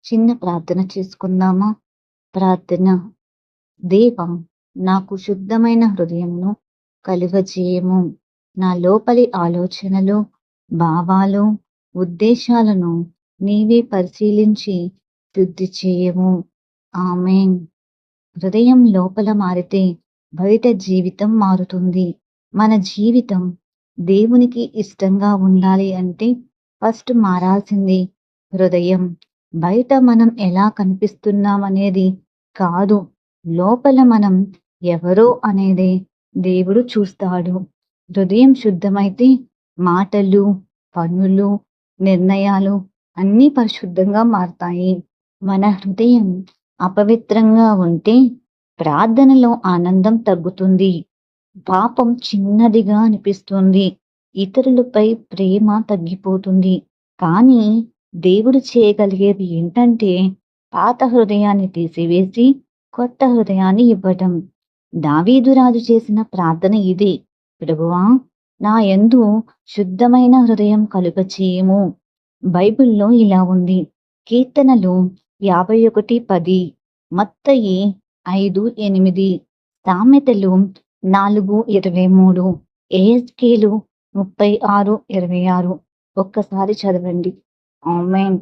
చిన్న ప్రార్థన చేసుకుందామా? ప్రార్థన. దేవా, నాకు శుద్ధమైన హృదయమును కలుగజేయము. నా లోపలి ఆలోచనలు, భావాలు, ఉద్దేశాలను నీవే పరిశీలించి శుద్ధి చేయము. ఆమేన్. హృదయం లోపల మారితే బయట జీవితం మారుతుంది. మన జీవితం దేవునికి ఇష్టంగా ఉండాలి అంటే ఫస్ట్ మారాల్సింది హృదయం. బయట మనం ఎలా కనిపిస్తున్నాం అనేది కాదు, లోపల మనం ఎవరో అనేదే దేవుడు చూస్తాడు. హృదయం శుద్ధమైతే మాటలు, పనులు, నిర్ణయాలు అన్నీ పరిశుద్ధంగా మారతాయి. మన హృదయం అపవిత్రంగా ఉంటే ప్రార్థనలో ఆనందం తగ్గుతుంది. పాపం చిన్నదిగా అనిపిస్తుంది. ఇతరులపై ప్రేమ తగ్గిపోతుంది. కానీ దేవుడు చేయగలిగేది ఏంటంటే పాత హృదయాన్ని తీసివేసి కొత్త హృదయాన్ని ఇవ్వటం. దావీదు రాజు చేసిన ప్రార్థన ఇదే. ప్రభువా, నా యందు శుద్ధమైన హృదయం కలుగచేయము. బైబిల్లో ఇలా ఉంది. కీర్తనలు 51:10, మత్తయి 5:8, సామెతలు 4:23, ఎహెజ్కేలు 36:26. ఒక్కసారి చదవండి. ఆమేన్.